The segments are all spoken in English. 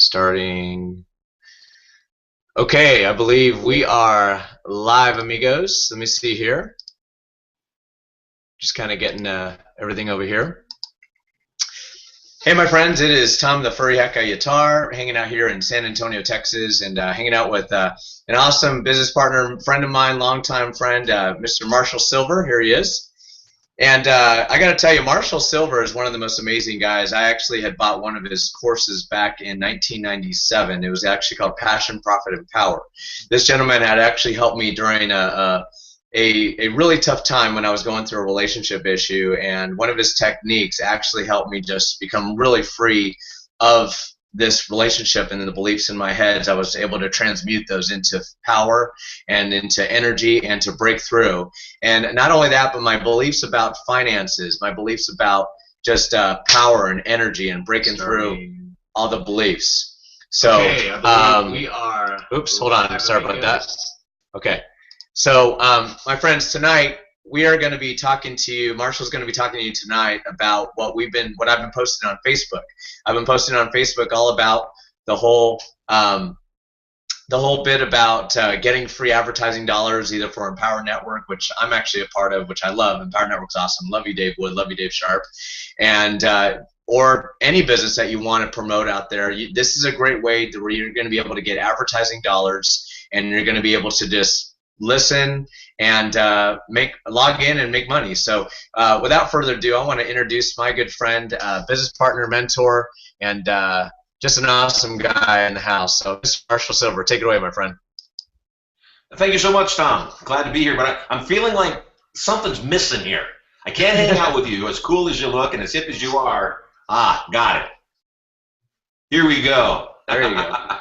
Starting. Okay, I believe we are live, amigos. Let me see here. Just kind of getting everything over here. Hey, my friends, it is Tom the Furry Heka Yatar, hanging out here in San Antonio, Texas, and hanging out with an awesome business partner, friend of mine, longtime friend, Mr. Marshall Silver. Here he is. And I got to tell you, Marshall Silver is one of the most amazing guys. I actually had bought one of his courses back in 1997. It was actually called Passion, Profit, and Power. This gentleman had actually helped me during a really tough time when I was going through a relationship issue, and one of his techniques actually helped me just become really free of this relationship and the beliefs in my head. I was able to transmute those into power and into energy and to break through. And not only that, but my beliefs about finances, my beliefs about just power and energy and breaking through all the beliefs. So, okay, I believe we are. Oops, hold on. I'm sorry about that. Okay. So, my friends, tonight we are going to be talking to you. Marshall's going to be talking to you tonight about what I've been posting on Facebook. I've been posting on Facebook all about the whole bit about getting free advertising dollars, either for Empower Network, which I'm actually a part of, which I love. Empower Network's awesome. Love you, Dave Wood. Love you, Dave Sharp. And or any business that you want to promote out there. This is a great way where you're going to be able to get advertising dollars, and you're going to be able to just listen and log in and make money. So without further ado, I want to introduce my good friend, business partner, mentor, and just an awesome guy in the house. So Mr. Marshall Silver, take it away, my friend. Thank you so much, Tom. Glad to be here, but I'm feeling like something's missing here. I can't hang out with you, as cool as you look and as hip as you are. Ah, got it. Here we go. There you go.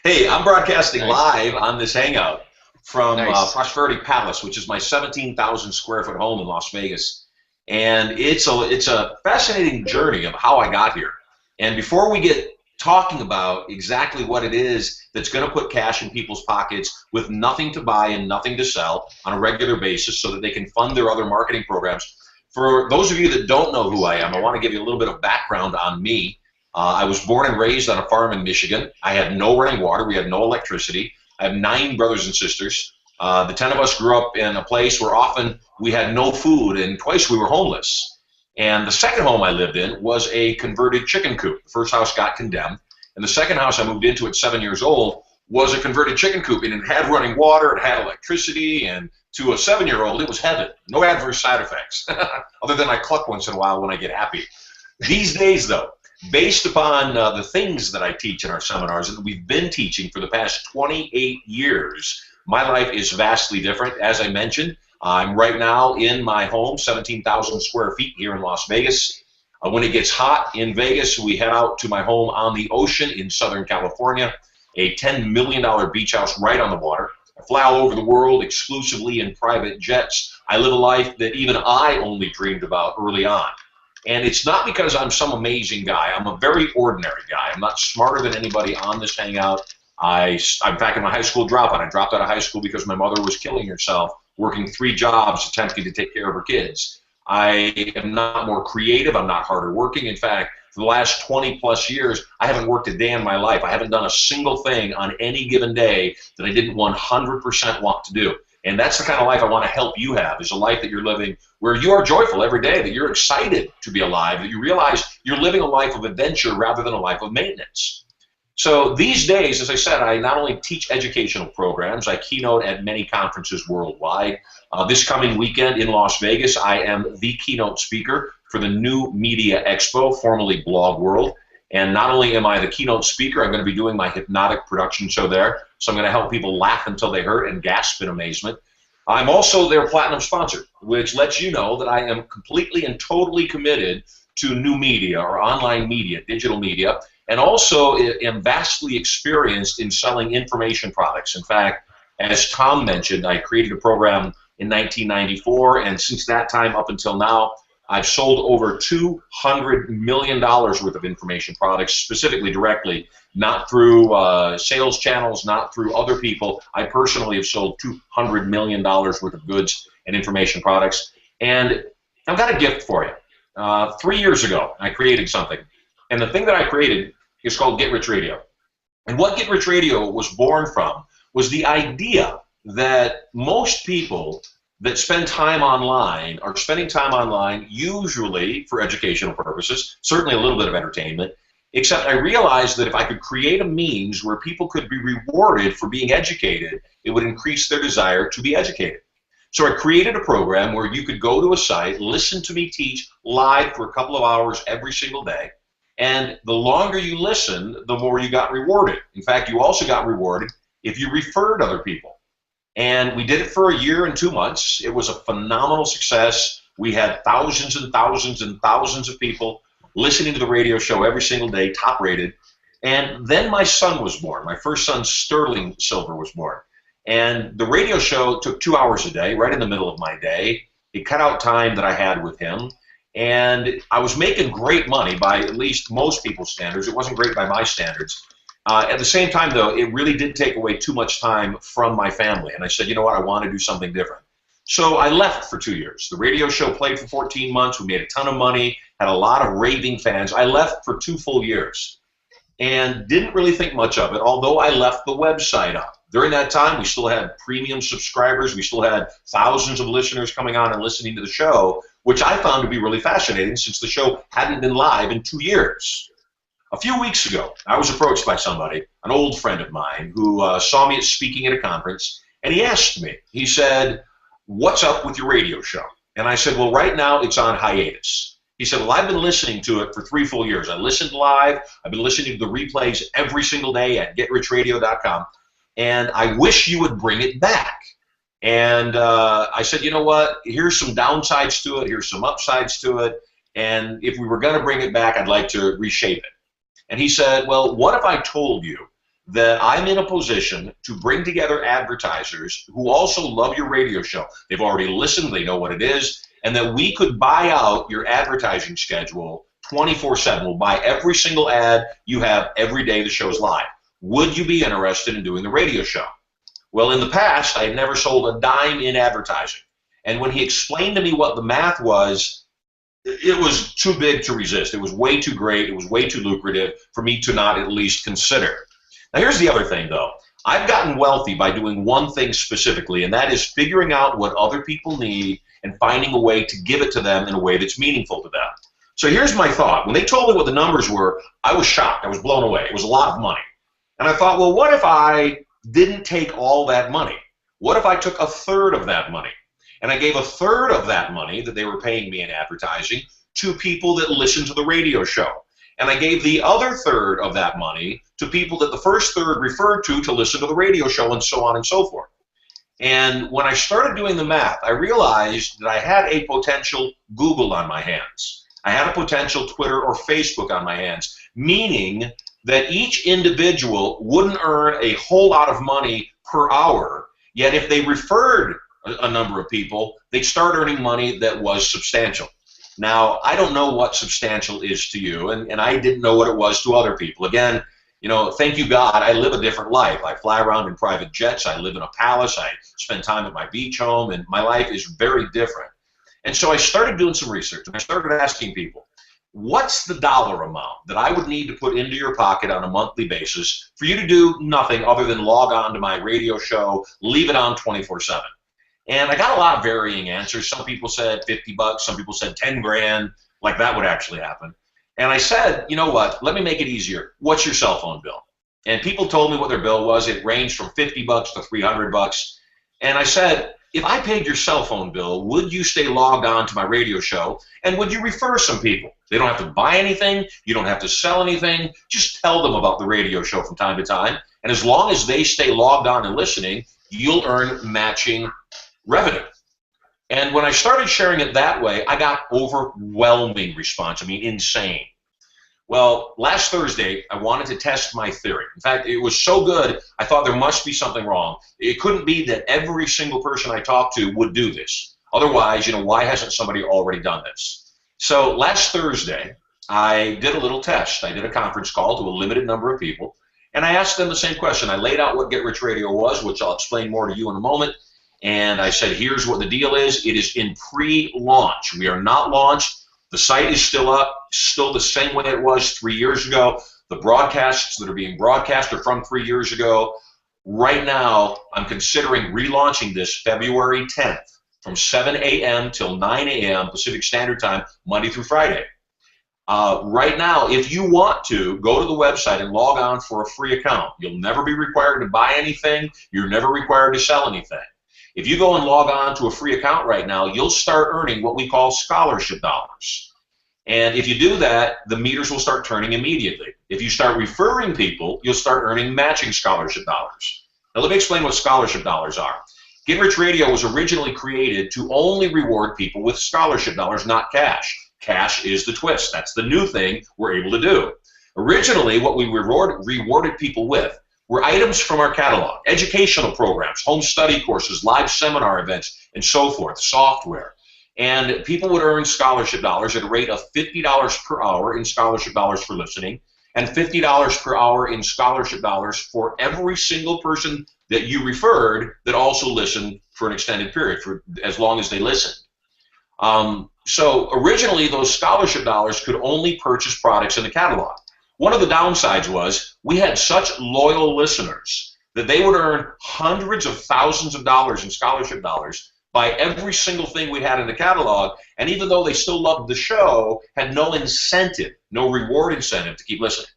Hey, I'm broadcasting live on this Hangout from Prosperity Palace, which is my 17,000 square foot home in Las Vegas. And it's a fascinating journey of how I got here. And before we get talking about exactly what it is that's going to put cash in people's pockets with nothing to buy and nothing to sell on a regular basis so that they can fund their other marketing programs, for those of you that don't know who I am, I want to give you a little bit of background on me. I was born and raised on a farm in Michigan. I had no running water. We had no electricity. I have 9 brothers and sisters. The 10 of us grew up in a place where often we had no food, and twice we were homeless. And the second home I lived in was a converted chicken coop. The first house got condemned, and the second house I moved into at 7 years old was a converted chicken coop, and it had running water, it had electricity, and to a 7-year-old, it was heaven. No adverse side effects, other than I cluck once in a while when I get happy. These days, though, based upon the things that I teach in our seminars and that we've been teaching for the past 28 years, my life is vastly different. As I mentioned, I'm right now in my home, 17,000 square feet here in Las Vegas. When it gets hot in Vegas, we head out to my home on the ocean in Southern California, a $10 million beach house right on the water. I fly all over the world exclusively in private jets. I live a life that even I only dreamed about early on. And it's not because I'm some amazing guy. I'm a very ordinary guy. I'm not smarter than anybody on this Hangout. I'm back in my high school dropout. I dropped out of high school because my mother was killing herself, working 3 jobs, attempting to take care of her kids. I am not more creative. I'm not harder working. In fact, for the last 20-plus years, I haven't worked a day in my life. I haven't done a single thing on any given day that I didn't 100% want to do. And that's the kind of life I want to help you have, is a life that you're living where you are joyful every day, that you're excited to be alive, that you realize you're living a life of adventure rather than a life of maintenance. So these days, as I said, I not only teach educational programs, I keynote at many conferences worldwide. This coming weekend in Las Vegas, I am the keynote speaker for the New Media Expo, formerly Blog World. And not only am I the keynote speaker, I'm going to be doing my hypnotic production show there. So I'm going to help people laugh until they hurt and gasp in amazement. I'm also their platinum sponsor, which lets you know that I am completely and totally committed to new media or online media, digital media, and also am vastly experienced in selling information products. In fact, as Tom mentioned, I created a program in 1994, and since that time up until now, I've sold over $200 million worth of information products, specifically directly, not through sales channels, not through other people. I personally have sold $200 million worth of goods and information products. And I've got a gift for you. 3 years ago, I created something. And the thing that I created is called Get Rich Radio. And what Get Rich Radio was born from was the idea that most people that spend time online are spending time online usually for educational purposes, certainly a little bit of entertainment, except I realized that if I could create a means where people could be rewarded for being educated, it would increase their desire to be educated. So I created a program where you could go to a site, listen to me teach live for a couple of hours every single day, and the longer you listened, the more you got rewarded. In fact, you also got rewarded if you referred other people. And we did it for a year and 2 months. It was a phenomenal success. We had thousands and thousands and thousands of people listening to the radio show every single day, top rated. And then my son was born. My first son, Sterling Silver, was born. And the radio show took 2 hours a day, right in the middle of my day. It cut out time that I had with him. And I was making great money by at least most people's standards. It wasn't great by my standards. At the same time, though, it really did take away too much time from my family. And I said, you know what, I want to do something different. So I left for 2 years. The radio show played for 14 months. We made a ton of money, had a lot of raving fans. I left for 2 full years and didn't really think much of it, although I left the website up. During that time, we still had premium subscribers. We still had thousands of listeners coming on and listening to the show, which I found to be really fascinating since the show hadn't been live in 2 years. A few weeks ago, I was approached by somebody, an old friend of mine, who saw me speaking at a conference, and he asked me, he said, what's up with your radio show? And I said, well, right now it's on hiatus. He said, well, I've been listening to it for 3 full years. I listened live. I've been listening to the replays every single day at GetRichRadio.com, and I wish you would bring it back. And I said, you know what, here's some downsides to it, here's some upsides to it, and if we were going to bring it back, I'd like to reshape it. And he said, well, what if I told you that I'm in a position to bring together advertisers who also love your radio show? They've already listened, they know what it is, and that we could buy out your advertising schedule 24/7. We'll buy every single ad you have every day the show's live. Would you be interested in doing the radio show? Well, in the past, I had never sold a dime in advertising. And when he explained to me what the math was, it was too big to resist. It was way too great. It was way too lucrative for me to not at least consider. Now, here's the other thing, though. I've gotten wealthy by doing one thing specifically, and that is figuring out what other people need and finding a way to give it to them in a way that's meaningful to them. So here's my thought. When they told me what the numbers were, I was shocked. I was blown away. It was a lot of money. And I thought, well, what if I didn't take all that money? What if I took a third of that money? And I gave a third of that money that they were paying me in advertising to people that listened to the radio show. And I gave the other third of that money to people that the first third referred to listen to the radio show, and so on and so forth. And when I started doing the math, I realized that I had a potential Google on my hands. I had a potential Twitter or Facebook on my hands, meaning that each individual wouldn't earn a whole lot of money per hour, yet if they referred a number of people, they'd start earning money that was substantial. Now, I don't know what substantial is to you, and I didn't know what it was to other people. Again, you know, thank you God, I live a different life. I fly around in private jets, I live in a palace, I spend time at my beach home, and my life is very different. And so I started doing some research, and I started asking people, what's the dollar amount that I would need to put into your pocket on a monthly basis for you to do nothing other than log on to my radio show, leave it on 24/7? And I got a lot of varying answers. Some people said 50 bucks, some people said 10 grand, like that would actually happen. And I said, you know what, let me make it easier. What's your cell phone bill? And people told me what their bill was. It ranged from 50 bucks to 300 bucks. And I said, if I paid your cell phone bill, would you stay logged on to my radio show, and would you refer some people? They don't have to buy anything. You don't have to sell anything. Just tell them about the radio show from time to time. And as long as they stay logged on and listening, you'll earn matching revenue. And when I started sharing it that way, I got overwhelming response. I mean, insane. Well, last Thursday, I wanted to test my theory. In fact, it was so good, I thought there must be something wrong. It couldn't be that every single person I talked to would do this. Otherwise, you know, why hasn't somebody already done this? So last Thursday, I did a little test. I did a conference call to a limited number of people, and I asked them the same question. I laid out what Get Rich Radio was, which I'll explain more to you in a moment. And I said, here's what the deal is. It is in pre-launch. We are not launched. The site is still up, still the same way it was 3 years ago. The broadcasts that are being broadcast are from 3 years ago. Right now, I'm considering relaunching this February 10th from 7 a.m. till 9 a.m. Pacific Standard Time, Monday through Friday. Right now, if you want to, go to the website and log on for a free account. You'll never be required to buy anything. You're never required to sell anything. If you go and log on to a free account right now, you'll start earning what we call scholarship dollars. And if you do that, the meters will start turning immediately. If you start referring people, you'll start earning matching scholarship dollars. Now let me explain what scholarship dollars are. Get Rich Radio was originally created to only reward people with scholarship dollars, not cash. Cash is the twist. That's the new thing we're able to do. Originally, what we rewarded people with were items from our catalog, educational programs, home study courses, live seminar events, and so forth, software. And people would earn scholarship dollars at a rate of $50 per hour in scholarship dollars for listening, and $50 per hour in scholarship dollars for every single person that you referred that also listened for an extended period, for as long as they listened. So originally, those scholarship dollars could only purchase products in the catalog. One of the downsides was we had such loyal listeners that they would earn hundreds of thousands of dollars in scholarship dollars by every single thing we had in the catalog, and even though they still loved the show, had no incentive, no reward incentive to keep listening.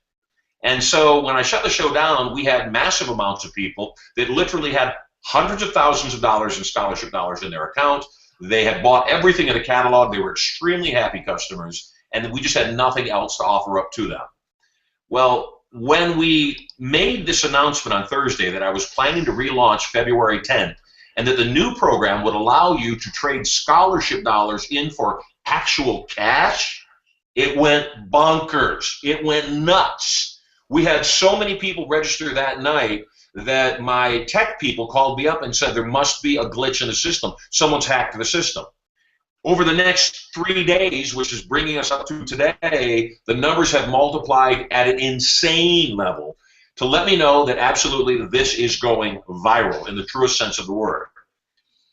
And so when I shut the show down, we had massive amounts of people that literally had hundreds of thousands of dollars in scholarship dollars in their account. They had bought everything in the catalog. They were extremely happy customers, and we just had nothing else to offer up to them. Well, when we made this announcement on Thursday that I was planning to relaunch February 10th, and that the new program would allow you to trade scholarship dollars in for actual cash, it went bonkers. It went nuts. We had so many people register that night that my tech people called me up and said there must be a glitch in the system. Someone's hacked the system. Over the next 3 days, which is bringing us up to today, the numbers have multiplied at an insane level to let me know that absolutely this is going viral in the truest sense of the word.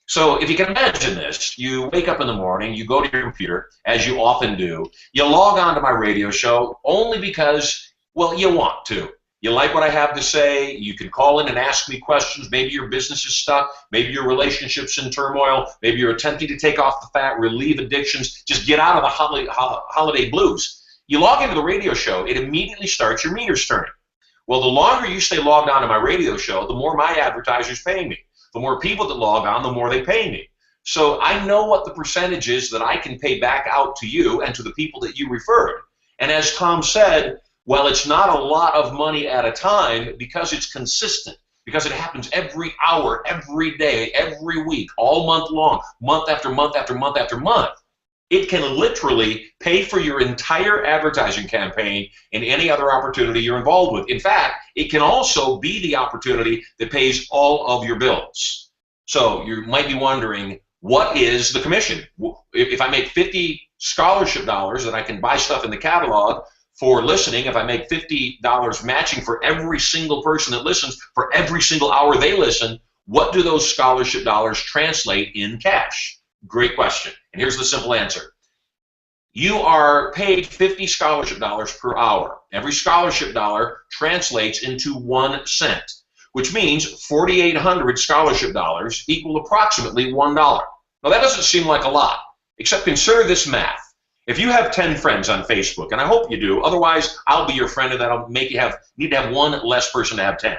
So if you can imagine this, you wake up in the morning, you go to your computer, as you often do, you log on to my radio show only because, well, you want to. You like what I have to say, you can call in and ask me questions, maybe your business is stuck, maybe your relationship's in turmoil, maybe you're attempting to take off the fat, relieve addictions, just get out of the holiday blues. You log into the radio show, it immediately starts your meters turning. Well, the longer you stay logged on to my radio show, the more my advertisers pay me. The more people that log on, the more they pay me. So I know what the percentage is that I can pay back out to you and to the people that you referred. And as Tom said, well, it's not a lot of money at a time because it's consistent, because it happens every hour, every day, every week, all month long, month after month after month after month. It can literally pay for your entire advertising campaign and any other opportunity you're involved with. In fact, it can also be the opportunity that pays all of your bills. So you might be wondering, what is the commission? If I make 50 scholarship dollars and I can buy stuff in the catalog for listening, if I make $50 matching for every single person that listens, for every single hour they listen, what do those scholarship dollars translate in cash? Great question. And here's the simple answer. You are paid 50 scholarship dollars per hour. Every scholarship dollar translates into 1 cent, which means 4,800 scholarship dollars equal approximately $1. Now that doesn't seem like a lot, except consider this math. If you have 10 friends on Facebook, and I hope you do, otherwise I'll be your friend and that'll make you need to have one less person to have 10.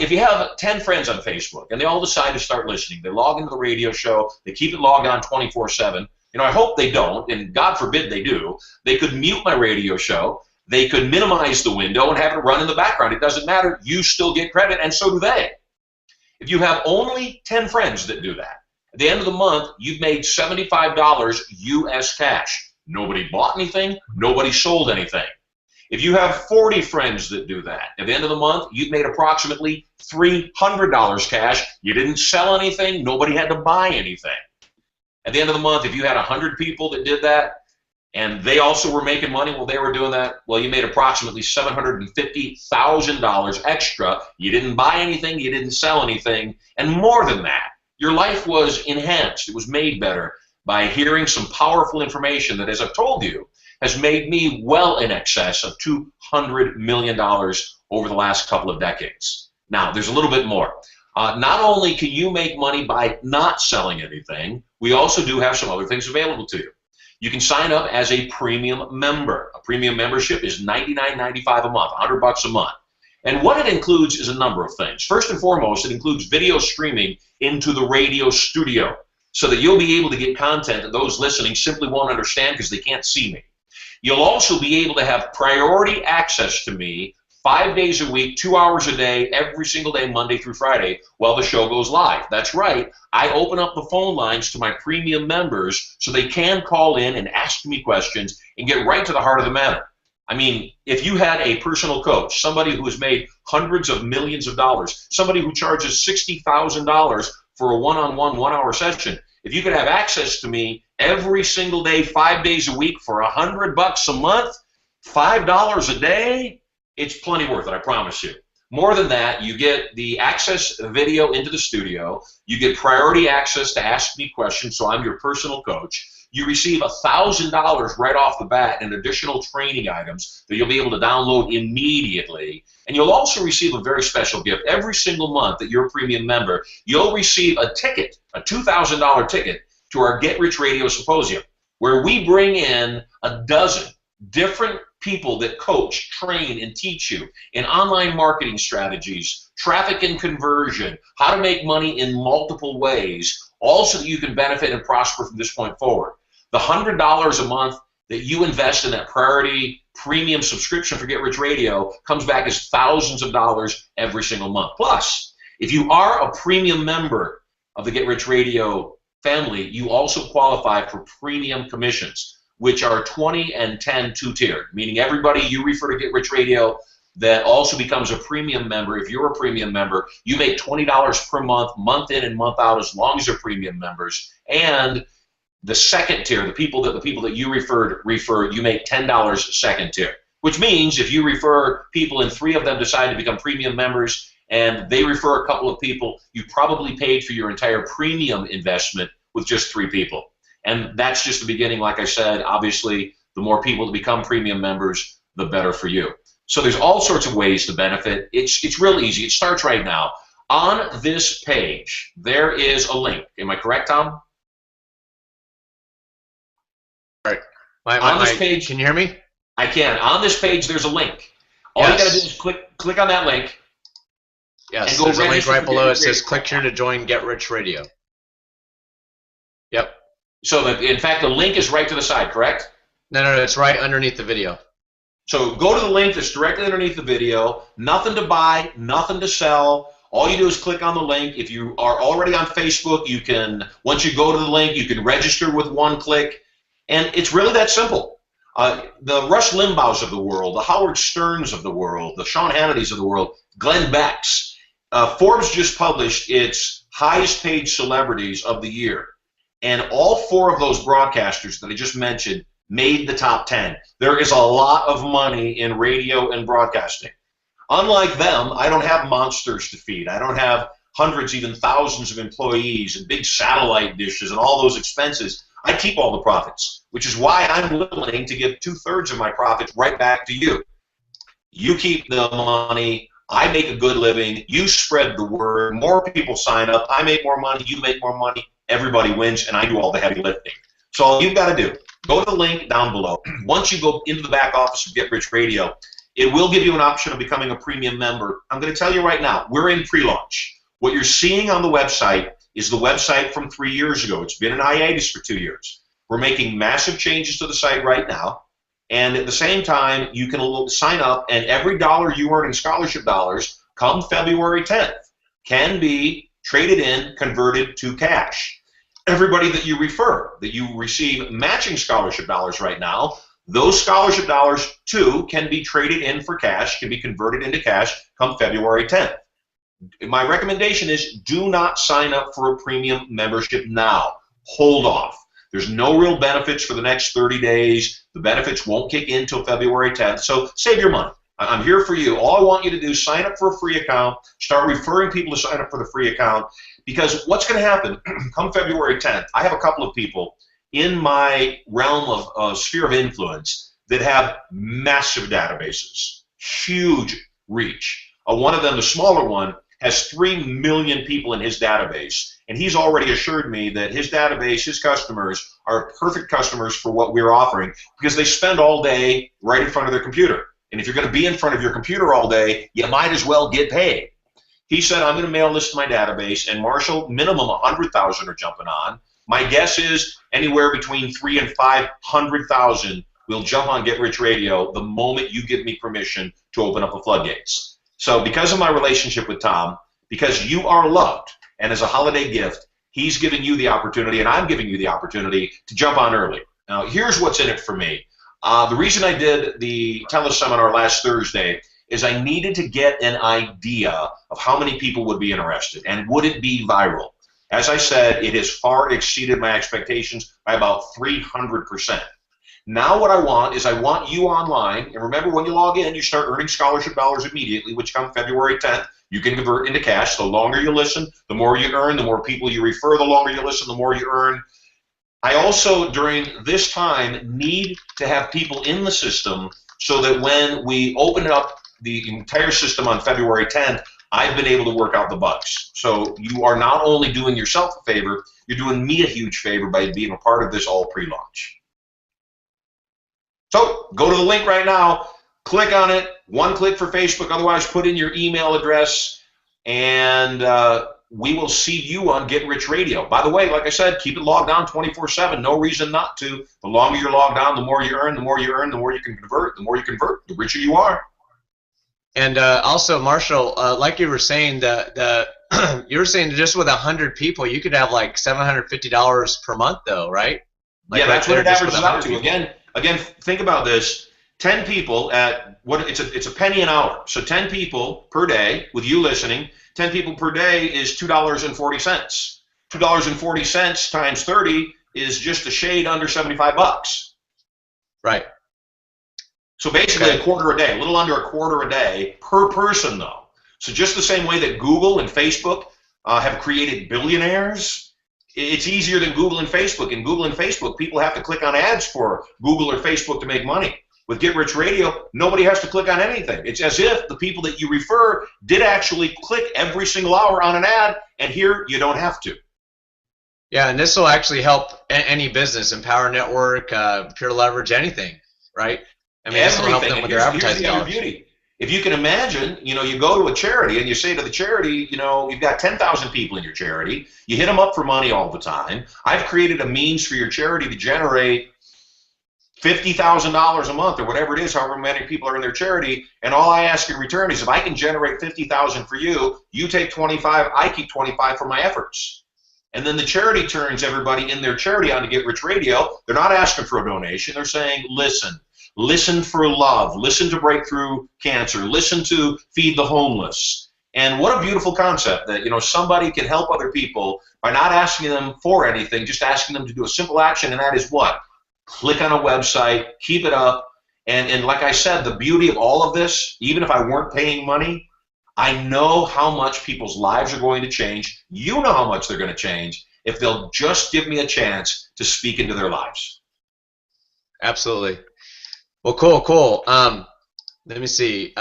If you have 10 friends on Facebook and they all decide to start listening, they log into the radio show, they keep it logged on 24/7, I hope they don't, and God forbid they do, they could mute my radio show, they could minimize the window and have it run in the background. It doesn't matter, you still get credit, and so do they. If you have only 10 friends that do that, at the end of the month, you've made $75 US cash. Nobody bought anything, nobody sold anything. If you have 40 friends that do that, at the end of the month, you've made approximately $300 cash. You didn't sell anything, nobody had to buy anything. At the end of the month, if you had 100 people that did that, and they also were making money while they were doing that, well, you made approximately $750,000 extra. You didn't buy anything, you didn't sell anything, and more than that, your life was enhanced. It was made better by hearing some powerful information that, as I've told you, has made me well in excess of $200 million over the last couple of decades. Now, there's a little bit more. Not only can you make money by not selling anything, we also do have some other things available to you. You can sign up as a premium member. A premium membership is $99.95 a month, $100 a month. And what it includes is a number of things. First and foremost, it includes video streaming into the radio studio so that you'll be able to get content that those listening simply won't understand because they can't see me. You'll also be able to have priority access to me 5 days a week, 2 hours a day, every single day, Monday through Friday, while the show goes live. That's right. I open up the phone lines to my premium members so they can call in and ask me questions and get right to the heart of the matter. I mean, if you had a personal coach, somebody who has made hundreds of millions of dollars, somebody who charges $60,000 for a one-on-one, 1 hour session, if you could have access to me every single day, 5 days a week for $100 a month, $5 a day, it's plenty worth it, I promise you. More than that, you get the access video into the studio. You get priority access to ask me questions, so I'm your personal coach. You receive $1,000 right off the bat in additional training items that you'll be able to download immediately. And you'll also receive a very special gift. Every single month that you're a premium member, you'll receive a ticket, a $2,000 ticket, to our Get Rich Radio Symposium, where we bring in a dozen different people that coach, train, and teach you in online marketing strategies, traffic and conversion, how to make money in multiple ways, all so that you can benefit and prosper from this point forward. The $100 a month that you invest in that priority premium subscription for Get Rich Radio comes back as thousands of dollars every single month. Plus, if you are a premium member of the Get Rich Radio family, you also qualify for premium commissions, which are 20 and 10 two-tiered, meaning everybody you refer to Get Rich Radio that also becomes a premium member. If you're a premium member, you make $20 per month, month in and month out, as long as you're premium members. And the second tier, the people that you refer, you make $10 second tier, which means if you refer people and 3 of them decide to become premium members and they refer a couple of people, you probably paid for your entire premium investment with just 3 people. And that's just the beginning. Like I said, obviously, the more people that become premium members, the better for you. So there's all sorts of ways to benefit. It's real easy. It starts right now. On this page, there is a link. Am I correct, Tom? Right. On this page, can you hear me? I can. On this page, there's a link. All you got to do is click on that link. Yes, and go there's a link right below. It says, Radio. click here to join Get Rich Radio. Yep. So, in fact, the link is right to the side, correct? No, it's right underneath the video. So go to the link that's directly underneath the video. Nothing to buy, nothing to sell. All you do is click on the link. If you are already on Facebook, you can, once you go to the link, you can register with one click. And it's really that simple. The Rush Limbaughs of the world, the Howard Sterns of the world, the Sean Hannitys of the world, Glenn Beck's. Forbes just published its highest paid celebrities of the year. And all 4 of those broadcasters that I just mentioned made the top 10. There is a lot of money in radio and broadcasting. Unlike them, I don't have monsters to feed. I don't have hundreds, even thousands of employees and big satellite dishes and all those expenses. I keep all the profits, which is why I'm willing to give 2/3 of my profits right back to you. You keep the money. I make a good living. You spread the word. More people sign up. I make more money. You make more money. Everybody wins, and I do all the heavy lifting. So all you've got to do, go to the link down below. Once you go into the back office of Get Rich Radio, it will give you an option of becoming a premium member. I'm going to tell you right now, we're in pre-launch. What you're seeing on the website is the website from 3 years ago. It's been in hiatus for 2 years. We're making massive changes to the site right now. And at the same time, you can sign up, and every dollar you earn in scholarship dollars come February 10th can be traded in, converted to cash. Everybody that you refer, that you receive matching scholarship dollars right now, those scholarship dollars, too, can be traded in for cash, can be converted into cash come February 10th. My recommendation is do not sign up for a premium membership now. Hold off. There's no real benefits for the next 30 days. The benefits won't kick in until February 10th, so save your money. I'm here for you. All I want you to do is sign up for a free account, start referring people to sign up for the free account, because what's going to happen come February 10th, I have a couple of people in my realm of sphere of influence that have massive databases, huge reach. One of them, the smaller one, has 3 million people in his database, and he's already assured me that his database, his customers, are perfect customers for what we're offering because they spend all day right in front of their computer. And if you're going to be in front of your computer all day, you might as well get paid. He said, I'm going to mail this to my database, and Marshall, minimum 100,000 are jumping on. My guess is anywhere between 300,000 and 500,000 will jump on Get Rich Radio the moment you give me permission to open up the floodgates. So because of my relationship with Tom, because you are loved, and as a holiday gift, he's giving you the opportunity, and I'm giving you the opportunity to jump on early. Now, here's what's in it for me. The reason I did the teleseminar last Thursday is I needed to get an idea of how many people would be interested, and would it be viral? As I said, it has far exceeded my expectations by about 300%. Now what I want is I want you online, and remember when you log in, you start earning scholarship dollars immediately, which come February 10th. You can convert into cash. The longer you listen, the more you earn, the more people you refer, the longer you listen, the more you earn. I also, during this time, need to have people in the system so that when we open up the entire system on February 10th, I've been able to work out the bugs. So you are not only doing yourself a favor, you're doing me a huge favor by being a part of this all pre-launch. So go to the link right now, click on it, one click for Facebook, otherwise put in your email address, and we will see you on Get Rich Radio. By the way, like I said, keep it logged on 24/7, no reason not to. The longer you're logged on, the more you earn, the more you earn, the more you can convert, the more you convert, the richer you are. And also, Marshall, like you were saying, you were saying just with 100 people, you could have like $750 per month, though, right? Like yeah, that's what it averages out to. People. Again, think about this. 10 people at what it's a penny an hour. So 10 people per day with you listening. 10 people per day is $2.40. $2.40 times 30 is just a shade under 75 bucks. Right. So basically a quarter a day, a little under a quarter a day per person, though. So just the same way that Google and Facebook have created billionaires, it's easier than Google and Facebook. In Google and Facebook, people have to click on ads for Google or Facebook to make money. With Get Rich Radio, nobody has to click on anything. It's as if the people that you refer did actually click every single hour on an ad, and here you don't have to. Yeah, and this will actually help any business, Empower Network, Pure Leverage, anything, right? I mean, this will help them with their advertising dollars. Beauty. If you can imagine, you go to a charity and you say to the charity, you've got 10,000 people in your charity. You hit them up for money all the time. I've created a means for your charity to generate $50,000 a month or whatever it is, however many people are in their charity, and all I ask in return is if I can generate $50,000 for you, you take 25, I keep 25 for my efforts. And then the charity turns everybody in their charity on to Get Rich Radio. They're not asking for a donation. They're saying, listen for love, listen to Breakthrough Cancer, listen to Feed the Homeless. And what a beautiful concept that, somebody can help other people by not asking them for anything, just asking them to do a simple action, and that is what? Click on a website, keep it up, and like I said, the beauty of all of this, even if I weren't paying money, I know how much people's lives are going to change. You know how much they're going to change if they'll just give me a chance to speak into their lives. Absolutely. Well, cool. Let me see.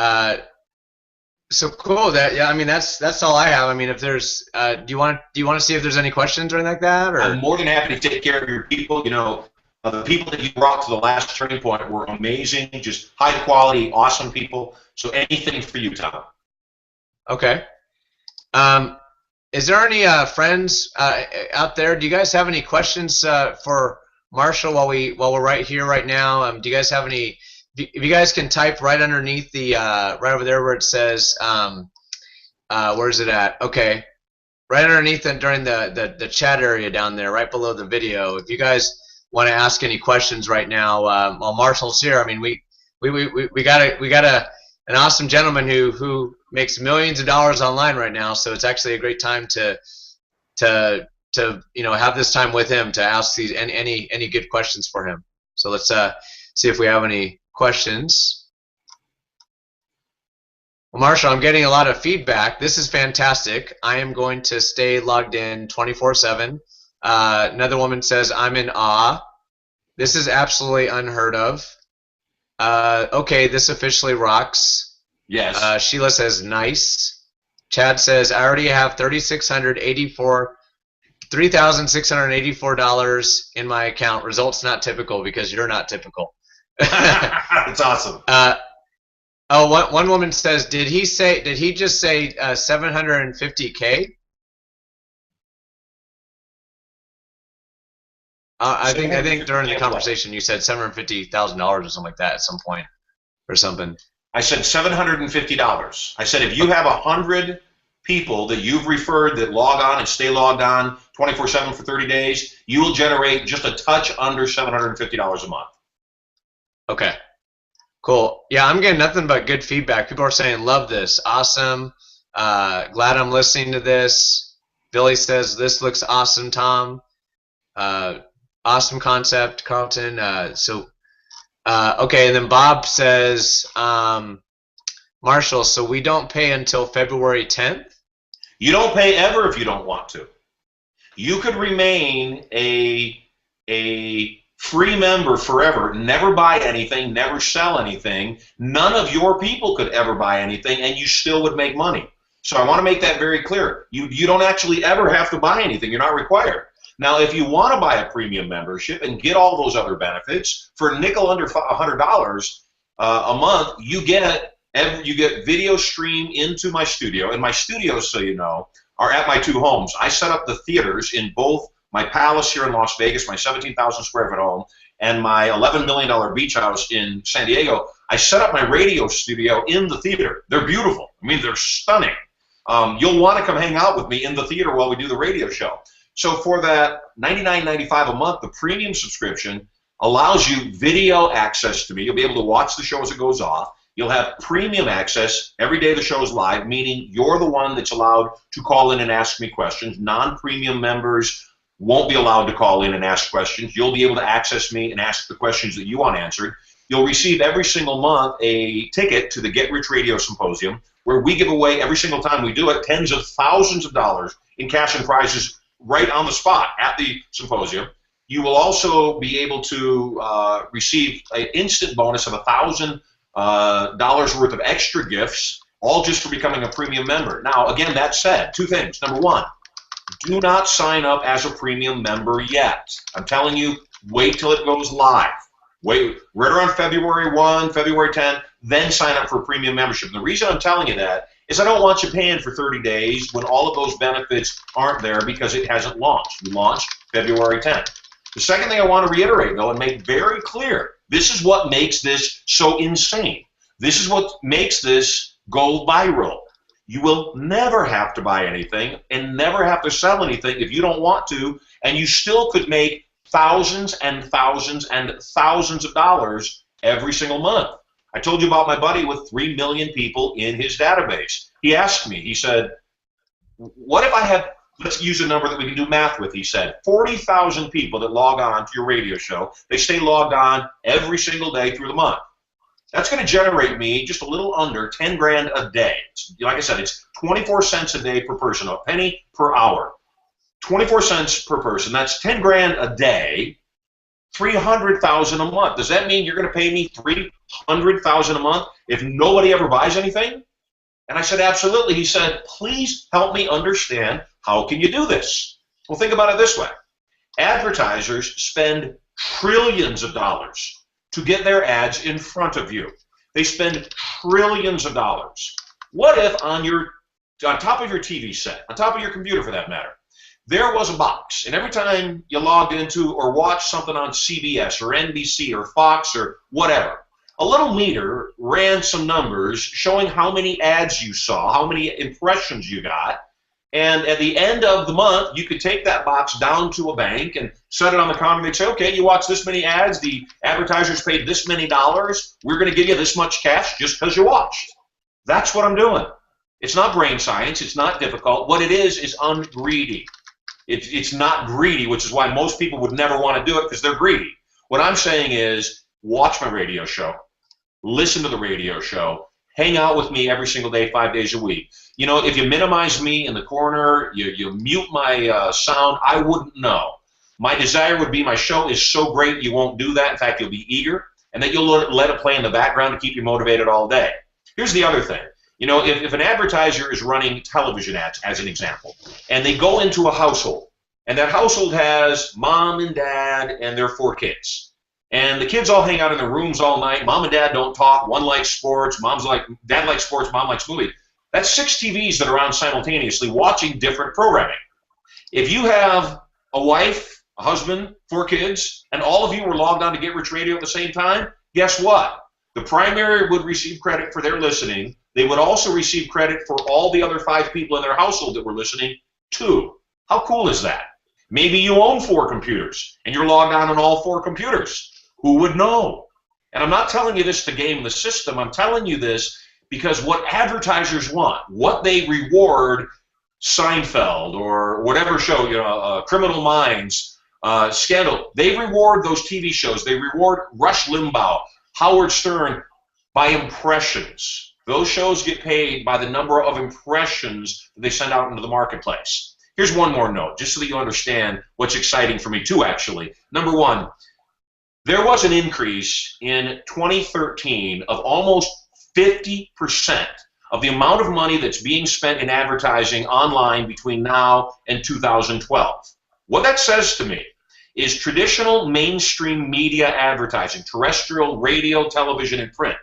So cool. That's all I have. I mean, if there's, do you want to see if there's any questions or anything like that? Or? I'm more than happy to take care of your people. The people that you brought to the last turning point were amazing, just high quality, awesome people. So anything for you, Tom. Okay. Is there any friends out there? Do you guys have any questions for Marshall while we're right here right now? Do you guys have any? If you guys can type right underneath the right over there where it says where is it at? Okay, right underneath it during the chat area down there, right below the video. If you guys want to ask any questions right now while Marshall's here, I mean we got an awesome gentleman who makes millions of dollars online right now, so it's actually a great time to have this time with him to ask these any good questions for him. So let's see if we have any questions. Well, Marshall, I'm getting a lot of feedback. This is fantastic. I am going to stay logged in 24/7. Another woman says, I'm in awe. This is absolutely unheard of. Okay, this officially rocks. Yes. Sheila says, nice. Chad says, I already have $3,684 in my account. Results not typical because you're not typical. That's awesome. One woman says, did he just say 750K? I think during the conversation you said $750,000 or something like that at some point, or something. I said $750. I said if you have 100 people that you've referred that log on and stay logged on 24/7 for 30 days, you will generate just a touch under $750 a month. Okay, cool. Yeah, I'm getting nothing but good feedback. People are saying, love this, awesome, glad I'm listening to this. Billy says, this looks awesome, Tom. Awesome concept, Carlton. Okay, and then Bob says, Marshall, so we don't pay until February 10th? You don't pay ever if you don't want to. You could remain a free member forever, never buy anything, never sell anything. None of your people could ever buy anything, and you still would make money. So I want to make that very clear. You don't actually ever have to buy anything. You're not required. Now, if you want to buy a premium membership and get all those other benefits for a nickel under $100 a month, you get video stream into my studio. And my studios, so you know, are at my 2 homes. I set up the theaters in both my palace here in Las Vegas, my 17,000 square foot home, and my $11 million beach house in San Diego. I set up my radio studio in the theater. They're beautiful. I mean, they're stunning. You'll want to come hang out with me in the theater while we do the radio show. So for that $99.95 a month, the premium subscription allows you video access to me. You'll be able to watch the show as it goes off. You'll have premium access every day the show is live, meaning you're the one that's allowed to call in and ask me questions. Non-premium members won't be allowed to call in and ask questions. You'll be able to access me and ask the questions that you want answered. You'll receive every single month a ticket to the Get Rich Radio Symposium, where we give away every single time we do it tens of thousands of dollars in cash and prizes right on the spot at the symposium. You will also be able to receive an instant bonus of $1,000 worth of extra gifts, all just for becoming a premium member. Now, again, that said, 2 things. Number 1, do not sign up as a premium member yet. I'm telling you, wait till it goes live. Wait right around February 1, February 10, then sign up for a premium membership. And the reason I'm telling you that is I don't want you paying for 30 days when all of those benefits aren't there because it hasn't launched. We launched February 10th. The second thing I want to reiterate, though, and make very clear, this is what makes this so insane. This is what makes this go viral. You will never have to buy anything and never have to sell anything if you don't want to, and you still could make thousands and thousands and thousands of dollars every single month. I told you about my buddy with 3 million people in his database. He asked me, he said, what if I have, let's use a number that we can do math with, he said, 40,000 people that log on to your radio show. They stay logged on every single day through the month. That's going to generate me just a little under 10 grand a day. Like I said, it's 24 cents a day per person, a penny per hour. 24 cents per person, that's 10 grand a day, 300,000 a month. Does that mean you're going to pay me 300,000 a month if nobody ever buys anything? And I said, absolutely. He said, please help me understand, how can you do this? Well, think about it this way. Advertisers spend trillions of dollars to get their ads in front of you. They spend trillions of dollars. What if on top of your TV set, on top of your computer for that matter, there was a box, and every time you logged into or watched something on CBS or NBC or Fox or whatever, a little meter ran some numbers showing how many ads you saw, how many impressions you got, and at the end of the month, you could take that box down to a bank and set it on the counter, and they'd say, okay, you watched this many ads, the advertisers paid this many dollars, we're going to give you this much cash just because you watched. That's what I'm doing. It's not brain science, it's not difficult. What it is ungreedy. It's not greedy, which is why most people would never want to do it because they're greedy. What I'm saying is watch my radio show, listen to the radio show, hang out with me every single day, 5 days a week. You know, if you minimize me in the corner, you mute my sound, I wouldn't know. My desire would be my show is so great you won't do that. In fact, you'll be eager, and that you'll let it play in the background to keep you motivated all day. Here's the other thing. You know, if an advertiser is running television ads, as an example, and they go into a household, and that household has mom and dad and their 4 kids, and the kids all hang out in their rooms all night. Mom and dad don't talk. One likes sports. Dad likes sports. Mom likes movies. That's 6 TVs that are on simultaneously watching different programming. If you have a wife, a husband, 4 kids, and all of you were logged on to Get Rich Radio at the same time, guess what? The primary would receive credit for their listening. They would also receive credit for all the other 5 people in their household that were listening too. How cool is that? Maybe you own 4 computers, and you're logged on all 4 computers. Who would know? And I'm not telling you this to game the system. I'm telling you this because what advertisers want, what they reward Seinfeld or whatever show, you know, Criminal Minds, Scandal, they reward those TV shows. They reward Rush Limbaugh, Howard Stern by impressions. Those shows get paid by the number of impressions that they send out into the marketplace. Here's one more note, just so that you understand what's exciting for me too, actually. Number one, there was an increase in 2013 of almost 50% of the amount of money that's being spent in advertising online between now and 2012. What that says to me is traditional mainstream media advertising, terrestrial, radio, television, and print,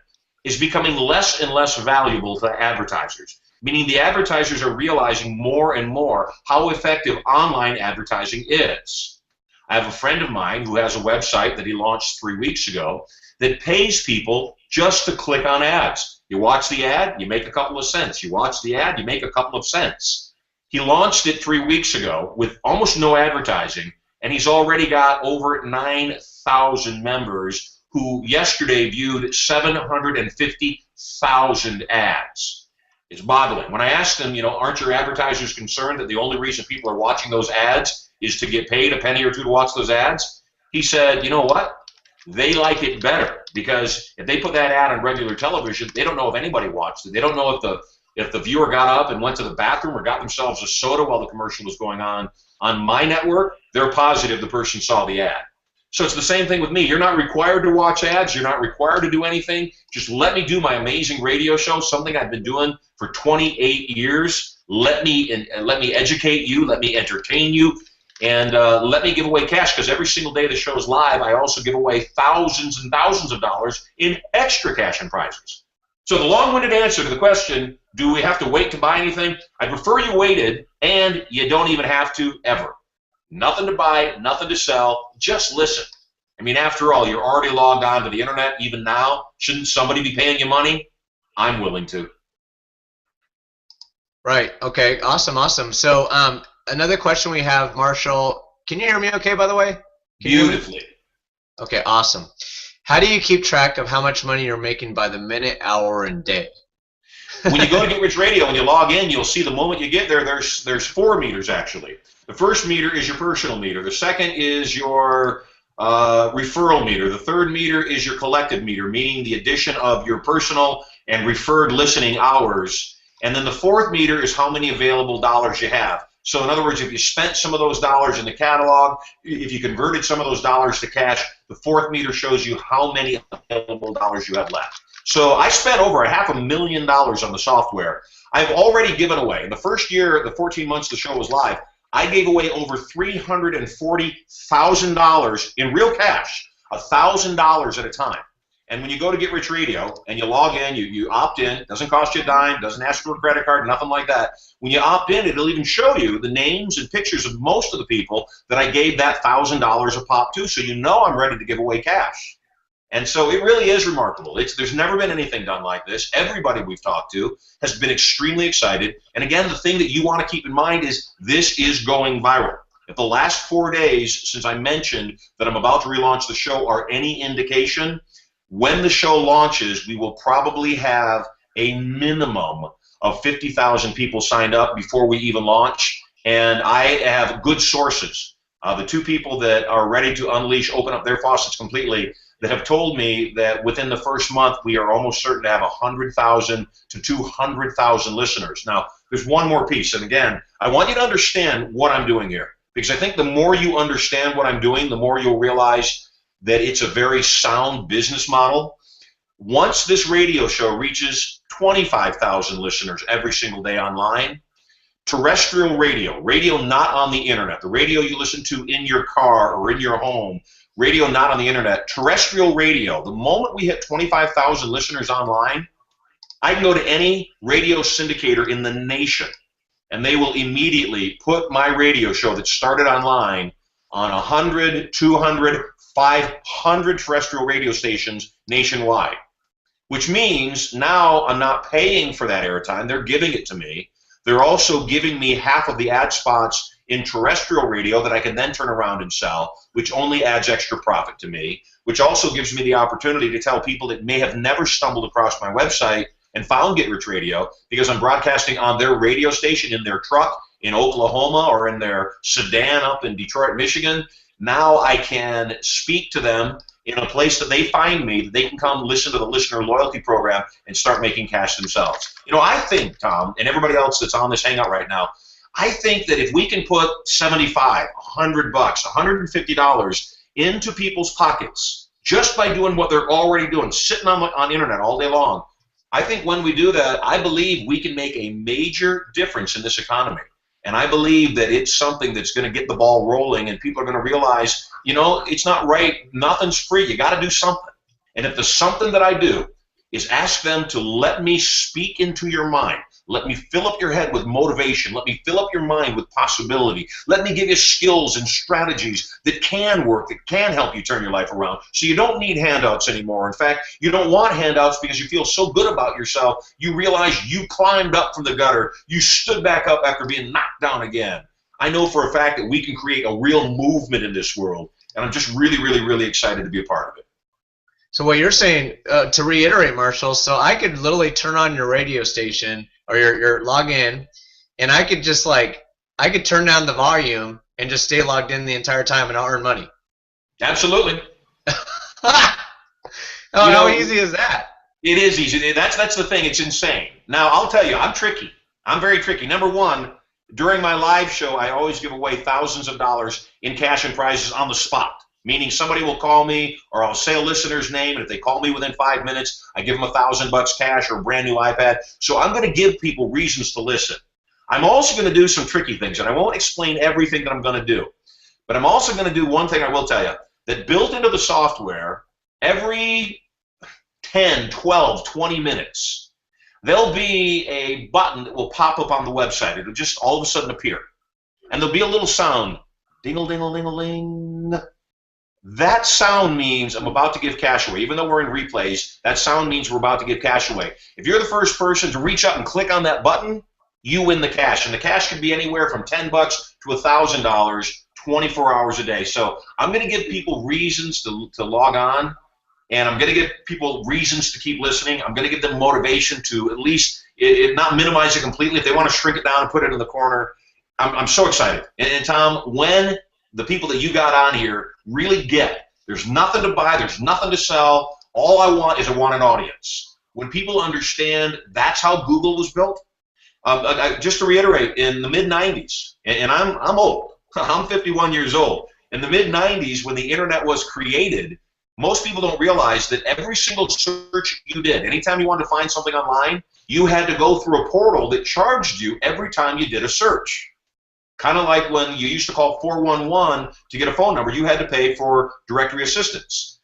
is becoming less and less valuable to advertisers, meaning the advertisers are realizing more and more how effective online advertising is. I have a friend of mine who has a website that he launched 3 weeks ago that pays people just to click on ads. You watch the ad, you make a couple of cents. You watch the ad, you make a couple of cents. He launched it 3 weeks ago with almost no advertising, and he's already got over 9,000 members who yesterday viewed 750,000 ads. It's boggling. When I asked him, you know, aren't your advertisers concerned that the only reason people are watching those ads is to get paid a penny or two to watch those ads? He said, you know what? They like it better because if they put that ad on regular television, they don't know if anybody watched it. They don't know if the viewer got up and went to the bathroom or got themselves a soda while the commercial was going on. On my network, they're positive the person saw the ad. So it's the same thing with me. You're not required to watch ads. You're not required to do anything. Just let me do my amazing radio show, something I've been doing for 28 years. Let me educate you. Let me entertain you. And let me give away cash, because every single day the show is live, I also give away thousands and thousands of dollars in extra cash and prizes. So the long-winded answer to the question, do we have to wait to buy anything? I prefer you waited, and you don't even have to ever. Nothing to buy, nothing to sell, just listen. I mean, after all, you're already logged on to the internet even now. Shouldn't somebody be paying you money? I'm willing to. Right. Okay. Awesome. Awesome. So another question we have, Marshall. Can you hear me okay, by the way? Beautifully. Okay. Awesome. How do you keep track of how much money you're making by the minute, hour, and day? When you go to Get Rich Radio and you log in, you'll see the moment you get there, there's 4 meters actually. The first meter is your personal meter. The second is your referral meter. The third meter is your collective meter, meaning the addition of your personal and referred listening hours. And then the fourth meter is how many available dollars you have. So in other words, if you spent some of those dollars in the catalog, if you converted some of those dollars to cash, the fourth meter shows you how many available dollars you have left. So I spent over $500,000 on the software. I've already given away. In the first year, the 14 months the show was live, I gave away over $340,000 in real cash, $1,000 at a time. And when you go to Get Rich Radio and you log in, you opt in, it doesn't cost you a dime, doesn't ask for a credit card, nothing like that. When you opt in, it'll even show you the names and pictures of most of the people that I gave that $1,000 a pop to, so you know I'm ready to give away cash. And so it really is remarkable. There's never been anything done like this. Everybody we've talked to has been extremely excited. And again, the thing that you want to keep in mind is this is going viral. If the last 4 days since I mentioned that I'm about to relaunch the show are any indication, when the show launches, we will probably have a minimum of 50,000 people signed up before we even launch. And I have good sources. The 2 people that are ready to open up their faucets completely, that have told me that within the first month we are almost certain to have 100,000 to 200,000 listeners. Now, there's one more piece, and again, I want you to understand what I'm doing here. because I think the more you understand what I'm doing, the more you'll realize that it's a very sound business model. Once this radio show reaches 25,000 listeners every single day online, terrestrial radio, radio not on the internet, the radio you listen to in your car or in your home, radio not on the internet, terrestrial radio, the moment we hit 25,000 listeners online, I can go to any radio syndicator in the nation, and they will immediately put my radio show that started online on 100, 200, 500 terrestrial radio stations nationwide, which means now I'm not paying for that airtime. They're giving it to me. They're also giving me half of the ad spots in terrestrial radio that I can then turn around and sell, which only adds extra profit to me, which also gives me the opportunity to tell people that may have never stumbled across my website and found Get Rich Radio because I'm broadcasting on their radio station in their truck in Oklahoma or in their sedan up in Detroit, Michigan. Now I can speak to them in a place that they find me, that they can come listen to the listener loyalty program and start making cash themselves. You know, I think, Tom, and everybody else that's on this hangout right now, I think that if we can put $75, $100, $150 into people's pockets just by doing what they're already doing, sitting on the internet all day long, I think when we do that, I believe we can make a major difference in this economy. And I believe that it's something that's going to get the ball rolling, and people are going to realize, you know, it's not right. Nothing's free. You got to do something. And if the something that I do is ask them to let me speak into your mind, let me fill up your head with motivation, let me fill up your mind with possibility, let me give you skills and strategies that can work, that can help you turn your life around, so you don't need handouts anymore. In fact, you don't want handouts because you feel so good about yourself, you realize you climbed up from the gutter, you stood back up after being knocked down again. I know for a fact that we can create a real movement in this world, and I'm just really, really, really excited to be a part of it. So what you're saying, to reiterate, Marshall, so I could literally turn on your radio station or your log in, and I could just I could turn down the volume and just stay logged in the entire time and I'll earn money. Absolutely. How easy is that? It is easy. That's the thing. It's insane. Now, I'll tell you, I'm tricky. I'm very tricky. Number one, during my live show, I always give away thousands of dollars in cash and prizes on the spot. Meaning somebody will call me, or I'll say a listener's name, and if they call me within 5 minutes, I give them $1,000 cash or a brand new iPad. So I'm going to give people reasons to listen. I'm also going to do some tricky things, and I won't explain everything that I'm going to do. But I'm also going to do one thing I will tell you, that built into the software, every 10, 12, 20 minutes, there'll be a button that will pop up on the website. It'll just all of a sudden appear. And there'll be a little sound, ding-a-ling-a-ling-a-ling. That sound means I'm about to give cash away. Even though we're in replays, that sound means we're about to give cash away. If you're the first person to reach out and click on that button, you win the cash. And the cash can be anywhere from $10 to $1,000, 24 hours a day. So I'm going to give people reasons to log on, and I'm going to give people reasons to keep listening. I'm going to give them motivation to at least not minimize it completely. If they want to shrink it down and put it in the corner, I'm so excited. And Tom, when the people that you got on here really get, there's nothing to buy, there's nothing to sell, all I want is an audience. When people understand that's how Google was built, just to reiterate, in the mid-90s, and I'm old, I'm 51 years old, in the mid-90s when the internet was created, most people don't realize that every single search you did, anytime you wanted to find something online, you had to go through a portal that charged you every time you did a search. Kind of like when you used to call 411 to get a phone number, you had to pay for directory assistance.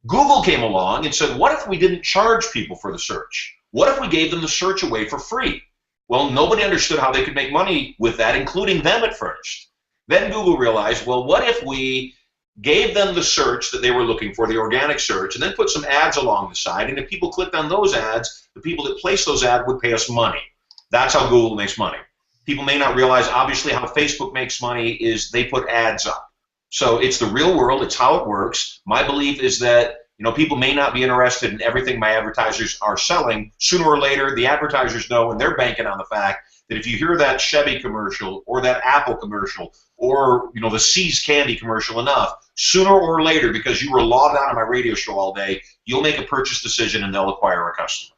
Google came along and said, what if we didn't charge people for the search? What if we gave them the search away for free? Well, nobody understood how they could make money with that, including them at first. Then Google realized, well, what if we gave them the search that they were looking for, the organic search, and then put some ads along the side, and if people clicked on those ads, the people that placed those ads would pay us money. That's how Google makes money. People may not realize, obviously, how Facebook makes money is they put ads up. So it's the real world. It's how it works. My belief is that, you know, people may not be interested in everything my advertisers are selling. Sooner or later, the advertisers know, and they're banking on the fact that if you hear that Chevy commercial or that Apple commercial or, you know, the See's candy commercial enough, sooner or later, because you were logged on my radio show all day, you'll make a purchase decision and they'll acquire a customer.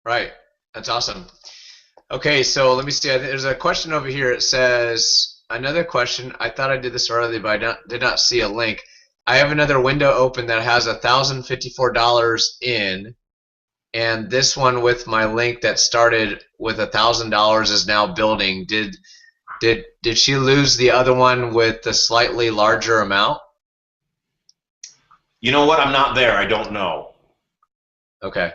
Right. That's awesome. Okay, so let me see. There's a question over here. It says, another question. I thought I did this earlier, but did not see a link. I have another window open that has $1,054 in, and this one with my link that started with $1,000 is now building. Did she lose the other one with the slightly larger amount? You know what? I'm not there. I don't know. Okay.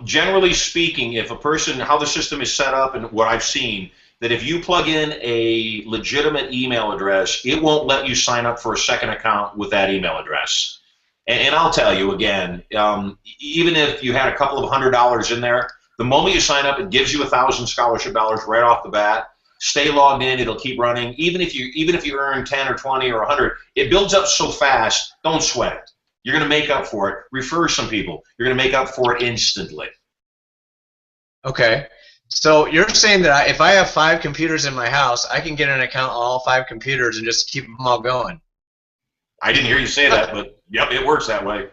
Generally speaking, if a person, how the system is set up and what I've seen, that if you plug in a legitimate email address, it won't let you sign up for a second account with that email address. And I'll tell you again, even if you had a couple of $100 in there, the moment you sign up, it gives you 1,000 scholarship dollars right off the bat. Stay logged in; it'll keep running. Even if you earn 10 or 20 or 100, it builds up so fast. Don't sweat it. You're going to make up for it. Refer some people. You're going to make up for it instantly. Okay. So you're saying that if I have 5 computers in my house, I can get an account on all 5 computers and just keep them all going? I didn't hear you say that, but yep, it works that way.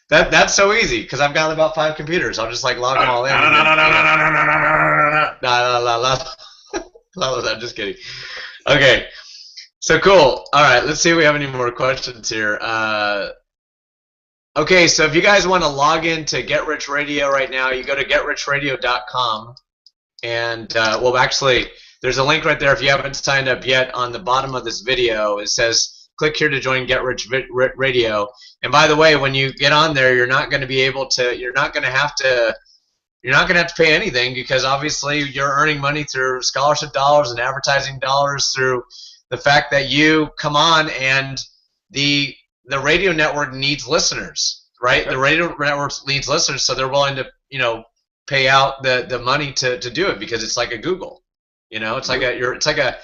That's so easy because I've got about 5 computers. I'll just like log them all in. No, I'm just kidding. Okay. So cool. All right, let's see if we have any more questions here. Okay, so if you guys want to log into Get Rich Radio right now, you go to getrichradio.com, and well, actually, there's a link right there if you haven't signed up yet. On the bottom of this video, it says click here to join Get Rich Radio. And by the way, when you get on there, you're not going to be able to. You're not going to have to pay anything because obviously you're earning money through scholarship dollars and advertising dollars through the fact that you come on, and the radio network needs listeners, right? The radio network needs listeners, so they're willing to, pay out the money to do it because it's like a Google, it's like a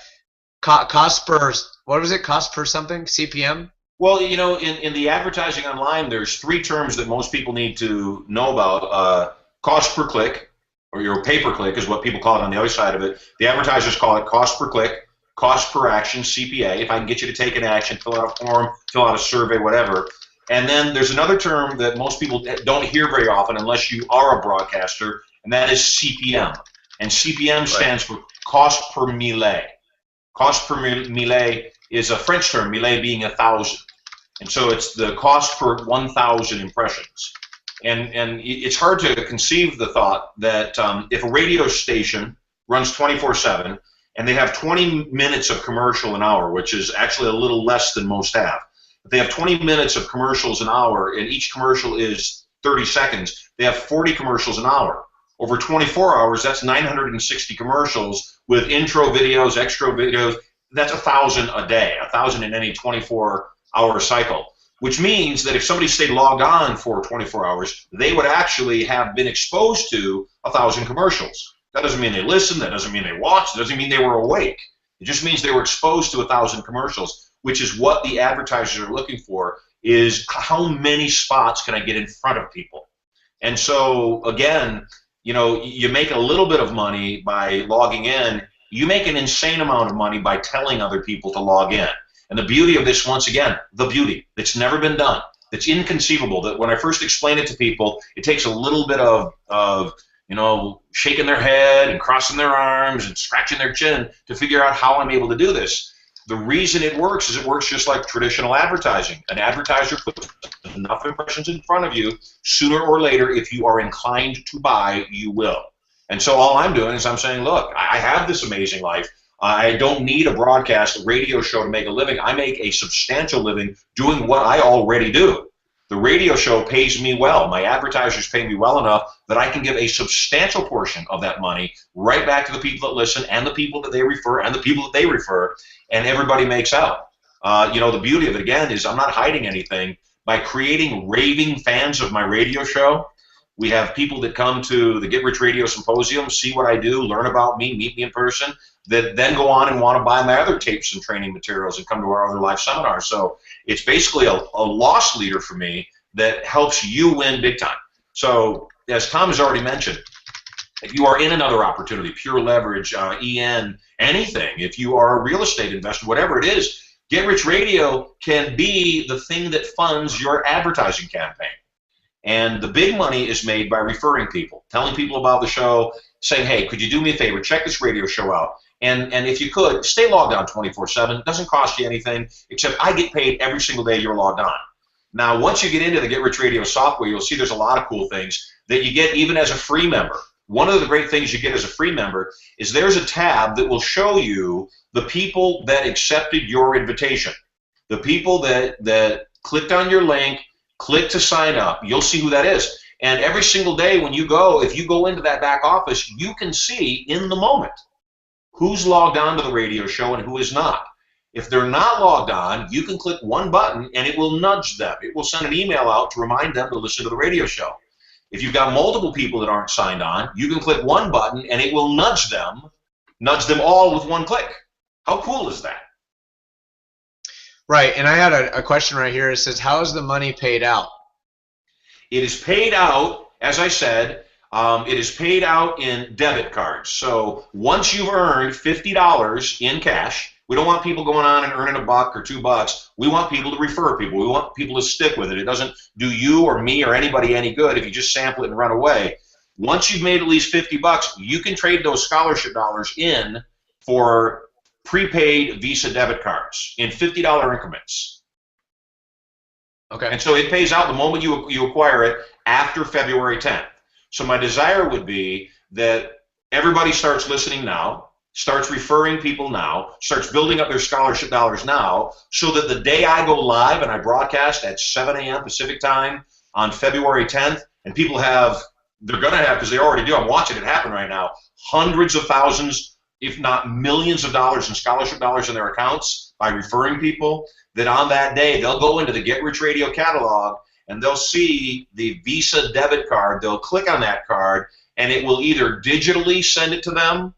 cost per, what was it? Cost per something? CPM? Well, in the advertising online, there's 3 terms that most people need to know about. Cost per click, or your pay-per-click is what people call it on the other side of it. The advertisers call it cost per click, cost per action, CPA. If I can get you to take an action, fill out a form, fill out a survey, whatever. And then there's another term that most people don't hear very often unless you are a broadcaster, and that is CPM. And CPM stands for cost per mille. Cost per mille is a French term, mille being 1,000. And so it's the cost per 1,000 impressions. And it's hard to conceive the thought that if a radio station runs 24/7 and they have 20 minutes of commercial an hour, which is actually a little less than most have. If they have 20 minutes of commercials an hour and each commercial is 30 seconds, they have 40 commercials an hour. Over 24 hours, that's 960 commercials with intro videos, extra videos. That's 1,000 a day, 1,000 in any 24-hour cycle. Which means that if somebody stayed logged on for 24 hours, they would actually have been exposed to 1,000 commercials. That doesn't mean they listened, that doesn't mean they watched, it doesn't mean they were awake. It just means they were exposed to 1,000 commercials, which is what the advertisers are looking for, is how many spots can I get in front of people. And so, again, you make a little bit of money by logging in, you make an insane amount of money by telling other people to log in. And the beauty of this, once again, the beauty, it's never been done. It's inconceivable that when I first explain it to people, it takes a little bit of shaking their head and crossing their arms and scratching their chin to figure out how I'm able to do this. The reason it works is it works just like traditional advertising. An advertiser puts enough impressions in front of you, sooner or later, if you are inclined to buy, you will. And so all I'm doing is I'm saying, look, I have this amazing life. I don't need a broadcast, a radio show to make a living. I make a substantial living doing what I already do. The radio show pays me well. My advertisers pay me well enough that I can give a substantial portion of that money right back to the people that listen and the people that they refer and the people that they refer, and everybody makes out. The beauty of it, again, is I'm not hiding anything. By creating raving fans of my radio show, we have people that come to the Get Rich Radio Symposium, see what I do, learn about me, meet me in person, that then go on and want to buy my other tapes and training materials and come to our other live seminars. So it's basically a loss leader for me that helps you win big time. So as Tom has already mentioned, if you are in another opportunity, pure leverage, EN, anything, if you are a real estate investor, whatever it is, Get Rich Radio can be the thing that funds your advertising campaign. And the big money is made by referring people, telling people about the show, saying, hey, could you do me a favor, check this radio show out. And if you could, stay logged on 24/7. It doesn't cost you anything, except I get paid every single day you're logged on. Now, once you get into the Get Rich Radio software, you'll see there's a lot of cool things that you get even as a free member. One of the great things you get as a free member is there's a tab that will show you the people that accepted your invitation, the people that clicked on your link, clicked to sign up. You'll see who that is. And every single day when you go, if you go into that back office, you can see in the moment who's logged on to the radio show and who is not. If they're not logged on, you can click one button and it will nudge them. It will send an email out to remind them to listen to the radio show. If you've got multiple people that aren't signed on, you can click one button and it will nudge them all with one click. How cool is that? Right, and I had a question right here. It says, how is the money paid out? It is paid out, as I said, it is paid out in debit cards. So once you've earned $50 in cash, we don't want people going on and earning $1 or $2. We want people to refer people. We want people to stick with it. It doesn't do you or me or anybody any good if you just sample it and run away. Once you've made at least $50, you can trade those scholarship dollars in for prepaid Visa debit cards in $50 increments. Okay. And so it pays out the moment you acquire it after February 10th. So my desire would be that everybody starts listening now, starts referring people now, starts building up their scholarship dollars now, so that the day I go live and I broadcast at 7 a.m. Pacific time on February 10th, and people they're going to have, because they already do, I'm watching it happen right now, hundreds of thousands, if not millions of dollars in scholarship dollars in their accounts by referring people, that on that day they'll go into the Get Rich Radio catalog and they'll see the Visa debit card. They'll click on that card and it will either digitally send it to them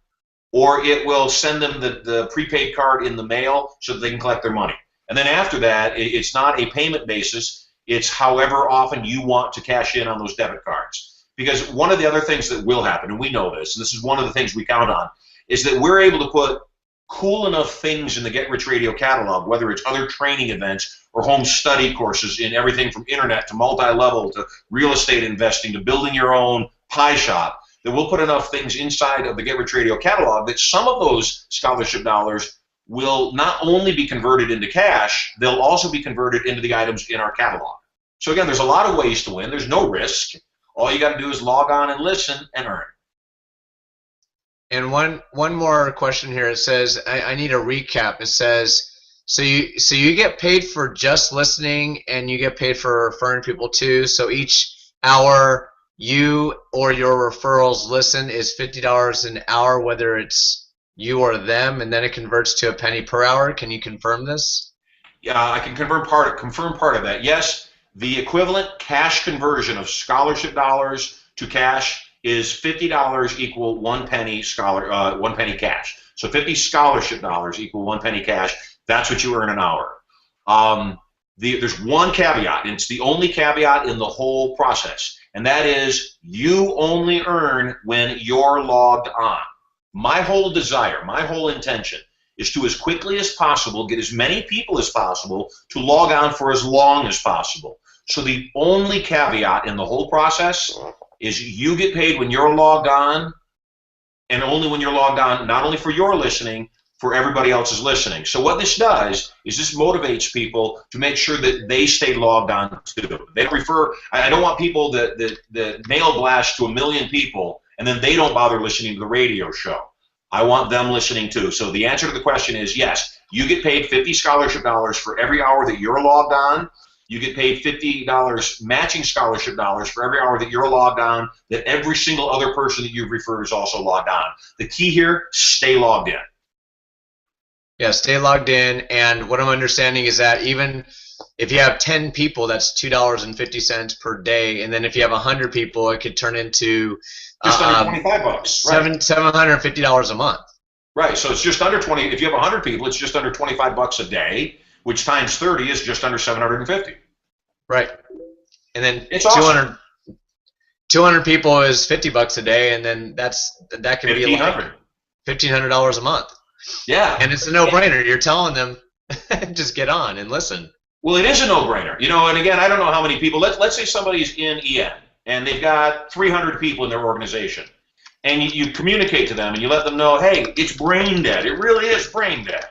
or it will send them the prepaid card in the mail so that they can collect their money. And then after that, it's not a payment basis. It's however often you want to cash in on those debit cards. Because one of the other things that will happen, and we know this, and this is one of the things we count on, is that we're able to put cool enough things in the Get Rich Radio catalog, whether it's other training events or home study courses in everything from internet to multi-level to real estate investing to building your own pie shop, that we'll put enough things inside of the Get Rich Radio catalog that some of those scholarship dollars will not only be converted into cash, they'll also be converted into the items in our catalog. So again, there's a lot of ways to win. There's no risk. All you got to do is log on and listen and earn. And one more question here. It says, I need a recap. It says, so you get paid for just listening and you get paid for referring people too. So each hour you or your referrals listen is $50 an hour, whether it's you or them, and then it converts to a penny per hour. Can you confirm this? Yeah, I can confirm part of that. Yes, the equivalent cash conversion of scholarship dollars to cash is $50 equal 1 penny 1 penny cash. So 50 scholarship dollars equal 1 penny cash. That's what you earn an hour. There's one caveat, and it's the only caveat in the whole process, and that is you only earn when you're logged on. My whole desire, my whole intention is to, as quickly as possible, get as many people as possible to log on for as long as possible. So the only caveat in the whole process is you get paid when you're logged on, and only when you're logged on, not only for your listening, for everybody else's listening. So what this does is this motivates people to make sure that they stay logged on too. They don't refer. I don't want people that mail blast to 1 million people and then they don't bother listening to the radio show. I want them listening too. So the answer to the question is yes, you get paid 50 scholarship dollars for every hour that you're logged on. You get paid $50 matching scholarship dollars for every hour that you're logged on, that every single other person that you've referred is also logged on. The key here, stay logged in. Yeah, stay logged in, and what I'm understanding is that even if you have 10 people, that's $2.50 per day, and then if you have 100 people, it could turn into just under $25, right? $750 a month. Right, so it's just under 20. If you have 100 people, it's just under $25 a day, which times 30 is just under 750. Right, and then it's 200 people is $50 a day, and then that can be like $1,500 a month. Yeah. And it's a no-brainer. You're telling them, just get on and listen. Well, it is a no-brainer. You know, and again, I don't know how many people. Let's say somebody's in EN, and they've got 300 people in their organization. and you communicate to them and you let them know, hey, it's brain dead. It really is brain dead.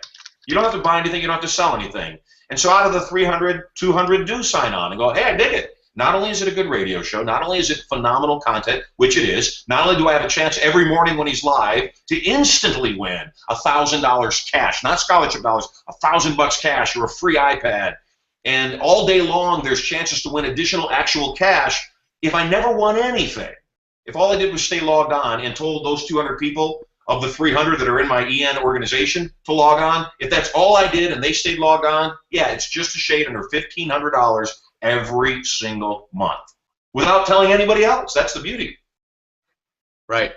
You don't have to buy anything. You don't have to sell anything. And so out of the 300, 200 do sign on and go, hey, I dig it. Not only is it a good radio show, not only is it phenomenal content, which it is, not only do I have a chance every morning when he's live to instantly win $1,000 cash, not scholarship dollars, $1,000 cash or a free iPad. And all day long there's chances to win additional actual cash if I never won anything. If all I did was stay logged on and told those 200 people of the 300 that are in my EN organization to log on, if that's all I did and they stayed logged on, yeah, it's just a shade under $1,500 every single month without telling anybody else. That's the beauty. Right.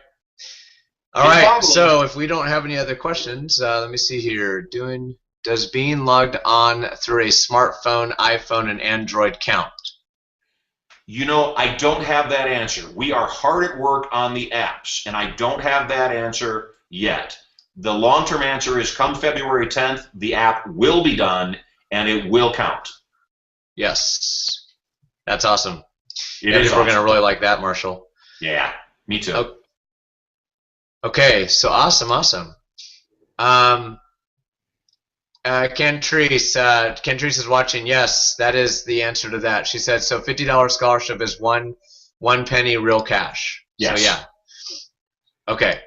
All right. So if we don't have any other questions, let me see here. Does being logged on through a smartphone, iPhone, and Android count? You know, I don't have that answer. We are hard at work on the apps, and I don't have that answer yet. The long-term answer is come February 10th, the app will be done, and it will count. Yes. That's awesome. It is we're going to really like that, Marshall. Yeah, me too. Okay, so awesome. Kentrice is watching. Yes, that is the answer to that. She said, so $50 scholarship is one penny real cash. Yes. So yeah. Okay.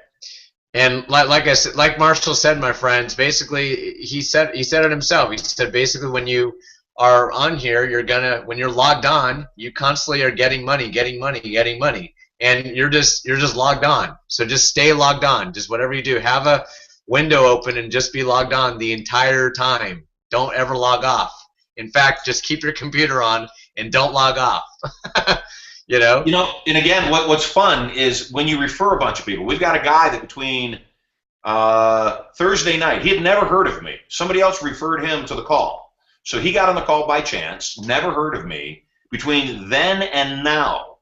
And like I said, like Marshall said, my friends, basically he said it himself. He said basically when you are on here, when you're logged on, you constantly are getting money, and you're just logged on. So just stay logged on. Just whatever you do, have a window open and just be logged on the entire time. Don't ever log off. In fact, just keep your computer on and don't log off. You know, and again, what's fun is when you refer a bunch of people. We've got a guy that between Thursday night, he had never heard of me. Somebody else referred him to the call. So he got on the call by chance, never heard of me. Between then and now,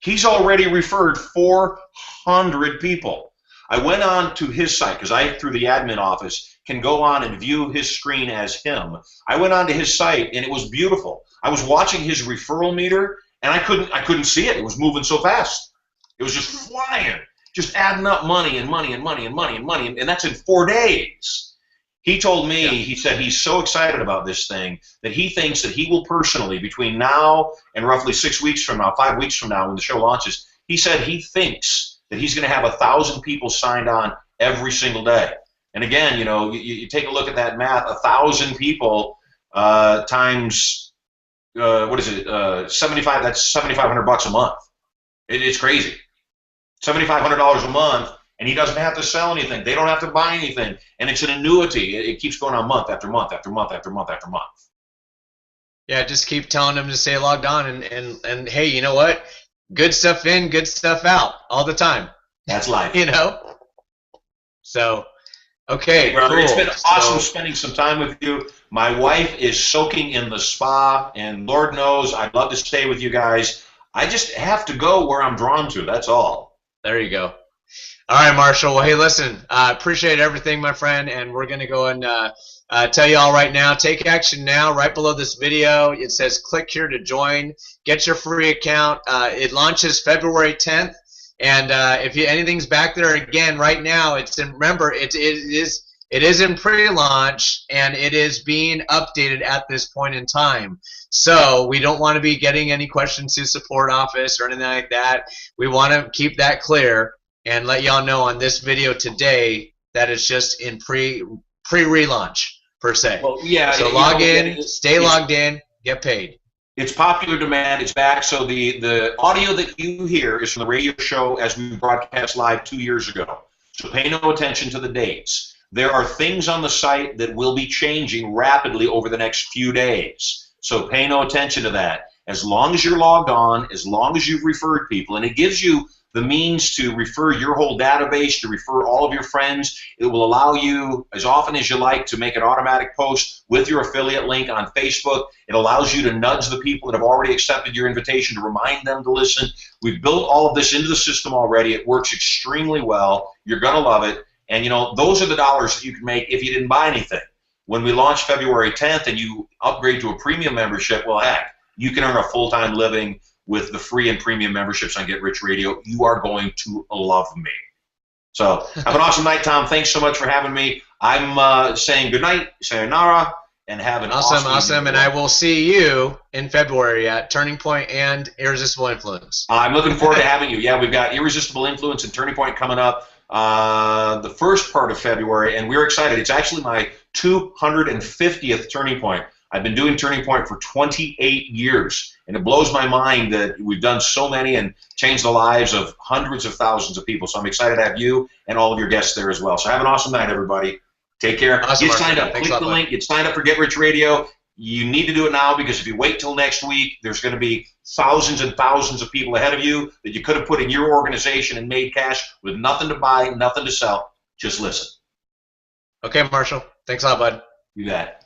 he's already referred 400 people. I went on to his site because I, through the admin office, can go on and view his screen as him. I went on to his site and it was beautiful. I was watching his referral meter and I couldn't see it. It was moving so fast. It was just flying, just adding up money, and that's in 4 days. He told me, he said he's so excited about this thing that he thinks that he will personally, between now and roughly 6 weeks from now, 5 weeks from now when the show launches, he said he thinks that he's going to have 1,000 people signed on every single day. And again, you take a look at that math, 1,000 people times, what is it, 75, that's $7,500 a month. It's crazy. $7,500 a month, and he doesn't have to sell anything. They don't have to buy anything. And it's an annuity. It keeps going on month after month after month after month after month. Yeah, just keep telling them to stay logged on, and hey, you know what? Good stuff in, good stuff out, all the time. That's life. So, okay, hey, brother, cool. It's been awesome spending some time with you. My wife is soaking in the spa, and Lord knows I'd love to stay with you guys. I just have to go where I'm drawn to, that's all. There you go. All right, Marshall. Well, hey, listen, I appreciate everything, my friend, and we're going to go and tell you all right now, take action now. Right below this video, it says click here to join. Get your free account. It launches February 10th, and if anything's back there, again, right now, remember, it is in pre-launch, and it is being updated at this point in time. So we don't want to be getting any questions to support office or anything like that. We want to keep that clear and let y'all know on this video today that it's just in pre-relaunch per se. Well, yeah. So log in, stay logged in, get paid. It's popular demand. It's back. So the audio that you hear is from the radio show as we broadcast live 2 years ago. So pay no attention to the dates. There are things on the site that will be changing rapidly over the next few days. So pay no attention to that. As long as you're logged on, as long as you've referred people, and it gives you the means to refer your whole database, to refer all of your friends. It will allow you, as often as you like, to make an automatic post with your affiliate link on Facebook. It allows you to nudge the people that have already accepted your invitation to remind them to listen. We've built all of this into the system already. It works extremely well. You're going to love it. And, those are the dollars that you can make if you didn't buy anything. When we launch February 10th and you upgrade to a premium membership, well, heck, you can earn a full-time living with the free and premium memberships on Get Rich Radio, you are going to love me. So have an awesome night, Tom. Thanks so much for having me. I'm saying good night, sayonara, and have an awesome. And I will see you in February at Turning Point and Irresistible Influence. I'm looking forward to having you. Yeah, we've got Irresistible Influence and Turning Point coming up the first part of February, and we're excited. It's actually my 250th Turning Point. I've been doing Turning Point for 28 years, and it blows my mind that we've done so many and changed the lives of hundreds of thousands of people. So I'm excited to have you and all of your guests there as well. So have an awesome night, everybody. Take care. Awesome, Get signed up. Thanks Click the link. Get signed up for Get Rich Radio. You need to do it now, because if you wait till next week, there's going to be thousands and thousands of people ahead of you that you could have put in your organization and made cash with nothing to buy, nothing to sell. Just listen. Okay, Marshall. Thanks a lot, bud. You bet.